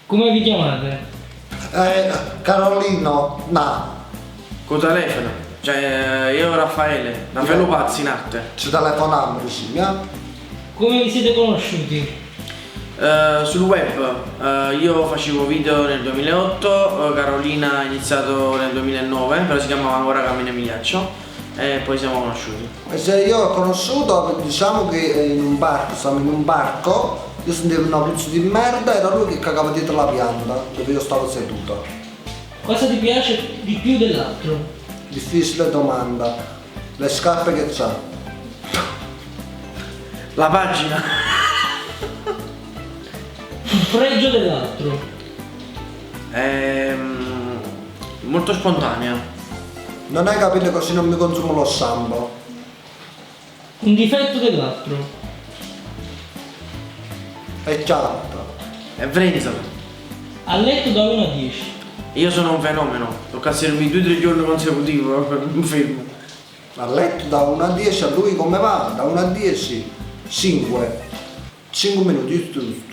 Come vi chiamate? Carolino, no. Con telefono. Cioè, io Raffaele Pazzi in arte. Ci telefoniamo vicino. Come vi siete conosciuti? Sul web, io facevo video nel 2008, Carolina ha iniziato nel 2009, però si chiamava ancora Cammino e Migliaccio e poi siamo conosciuti. E se io ho conosciuto, diciamo che in un barco, siamo in un barco, io sentivo una puzza di merda, era lui che cagava dietro la pianta dove io stavo seduto. Cosa ti piace di più dell'altro? Difficile domanda. Le scarpe che c'ha. La pagina. Il pregio dell'altro? Molto spontanea. Non hai capito, così non mi consumo lo shampoo. Un difetto dell'altro? È chiaro. È Vrenzalo. A letto da 1 a 10. Io sono un fenomeno, tocca servirmi 2-3 giorni consecutivi, non fermo. A letto da 1 a 10, a lui come va? Da 1 a 10? 5. 5 minuti, giusto.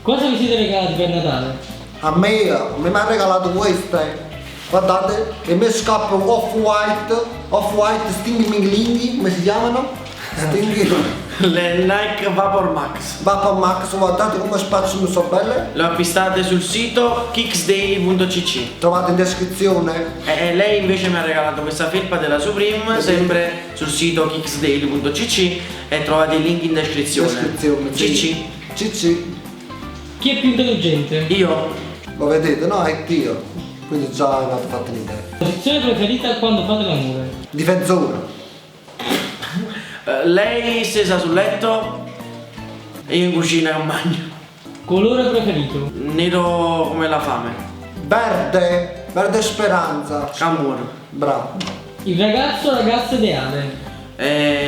Cosa vi siete regalati per Natale? A me mi ha regalato queste. Guardate, che mi scappa off-white, stinghi minglinghi, come si chiamano? Stinghi. Le Nike Vapor Max. Vapor Max, guardate come spazio sono belle. Le ho acquistate sul sito kicksdaily.cc. Trovate in descrizione. E lei invece mi ha regalato questa felpa della Supreme, sempre sul sito kicksdaily.cc e trovate il link in descrizione. Sì. CC. Chi è più intelligente? Io. Lo vedete, no? È Dio. Quindi già avete fatto un'idea. Posizione preferita quando fate l'amore? Difensore. Lei stesa sul letto e io in cucina con bagno. Colore preferito? Nero come la fame. Verde speranza. Camur. Bravo. Il ragazzo o ragazza ideale?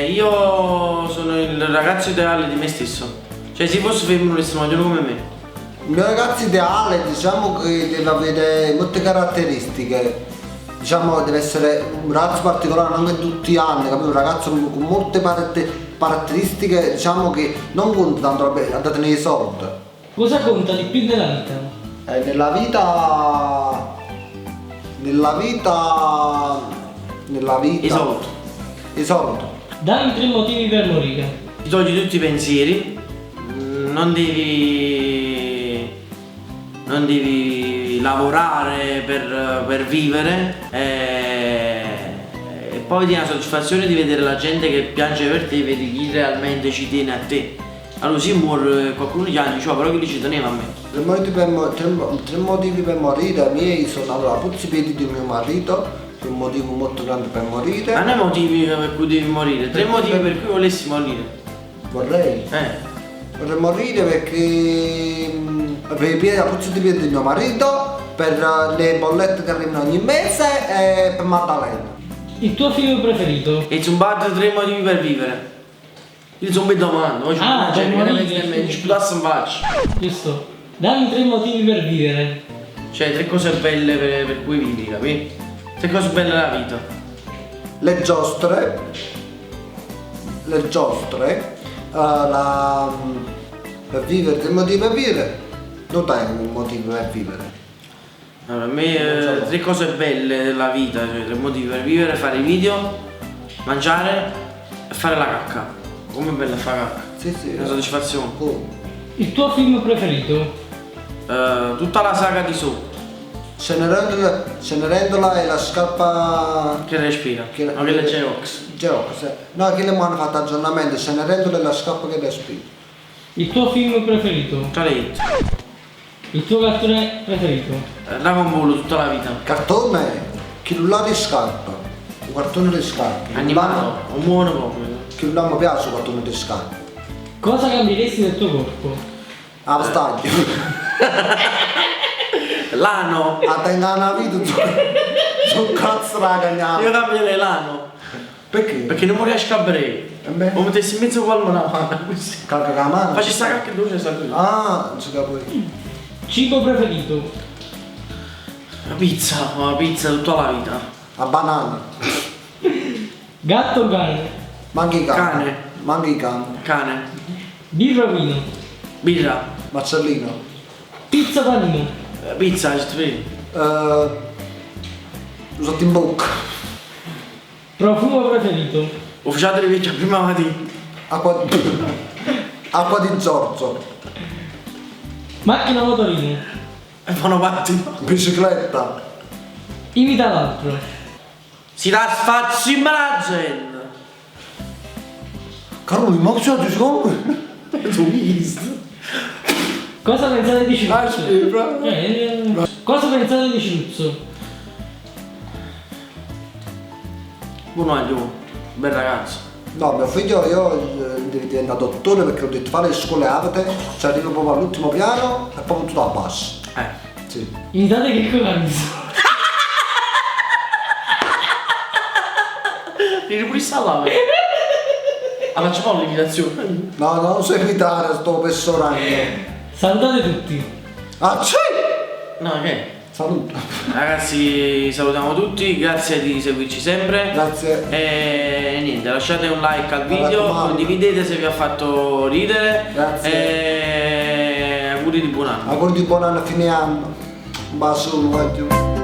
Io sono il ragazzo ideale di me stesso. Cioè se fosse femmina volesse mangiare come me. Il mio ragazzo ideale, diciamo che deve avere molte caratteristiche. Diciamo deve essere un ragazzo particolare, non che tutti gli anni, capito? Un ragazzo con molte caratteristiche, diciamo che non conta tanto a date nei soldi. Cosa conta di più nella vita? Nella vita. I soldi. Dammi 3 motivi per morire. Ti togli tutti i pensieri, non devi lavorare per vivere e poi ti dà la soddisfazione di vedere la gente che piange per te, vedi chi realmente ci tiene a te. Allora si muore, qualcuno gli altri dice, però chi ci teneva a me? 3 motivi per morire, miei sono allora puzzi i piedi di mio marito, che è un motivo molto grande per morire. Non è motivi per cui devi morire, 3 motivi per cui volessi morire. Vorrei morire perché per i piedi, la puzza di piedi di mio marito, per le bollette che arrivano ogni mese e per Maddalena. Il tuo film preferito? E sono 3 motivi per vivere. Io sono un domanda, oggi non c'è che ne ci putasse in faccia. Giusto. Dammi 3 motivi per vivere. Cioè 3 cose belle per cui vivi, capi? 3 cose belle della vita. Le giostre, per vivere, 3 motivi per vivere. Non tengo un motivo per vivere. Allora, per me 3 cose belle della vita, cioè 3 motivi per vivere, fare i video, mangiare e fare la cacca. Come è bella fare cacca? Sì. Una soddisfazione. Il tuo film preferito? Tutta la saga di Saw. Cenerentola e la scarpa Che respira. Che- No, che le Geox. No, che le hanno fatto aggiornamento, Cenerentola e la scarpa che respira. Il tuo film preferito? Toilet. Il tuo cartone preferito? Dragon Ball tutta la vita. Cartone, chillulà di scarpa. Un cartone di scarpa. Animato, un buono proprio. Che non mi piace il cartone di scarpa. Cosa cambieresti del tuo corpo? A stadio. L'ano. A tenere una vita su cazzo la Io cagnata. cambierei l'ano. Perché? Perché non mi riesco a bere. beh. O mettessi in mezzo palmo una mano così. Caga la mano. Facci sta cacca dolce sta qui. Ah, non si capisce. Cibo preferito? La pizza tutta la vita. A banana. Gatto o cane? Manchi i cani. Cane. Manchi i cani. Cane. Birra o vino? Birra. Marcellino. Pizza panino. Pizza, ci vedi? Usato in bocca. Profumo preferito. Ufficiale di vecchia prima mattina. Acqua di Giorgio. Macchina o motorino. E fanno patti. Bicicletta. Imita l'altro. Si dà spazio in la gente. Carlo, ma cosa ti secondo? Tu visto? Cosa pensate di Ah, Ciluzzo? sì, bravo. Cosa pensate di Ciluzzo? Uno agli uno. Bel ragazzo. No, mio figlio io devi diventare dottore perché ho detto fare le scuole aperte, ci arrivo proprio all'ultimo piano e poi tutto a basso. Sì. Imitate che Caruso. Devi ripulire là. Ah, facciamo l'imitazione. No, non so imitare sto pessorando. Salutate tutti. Ah, sì! No, che? Saluto. Ragazzi, salutiamo tutti, grazie di seguirci sempre. Grazie. E niente, lasciate un like al Mi video, raccomando. condividete se vi ha fatto ridere. Grazie. E auguri di buon anno. Auguri di buon anno a fine anno. Un bacio, voglio.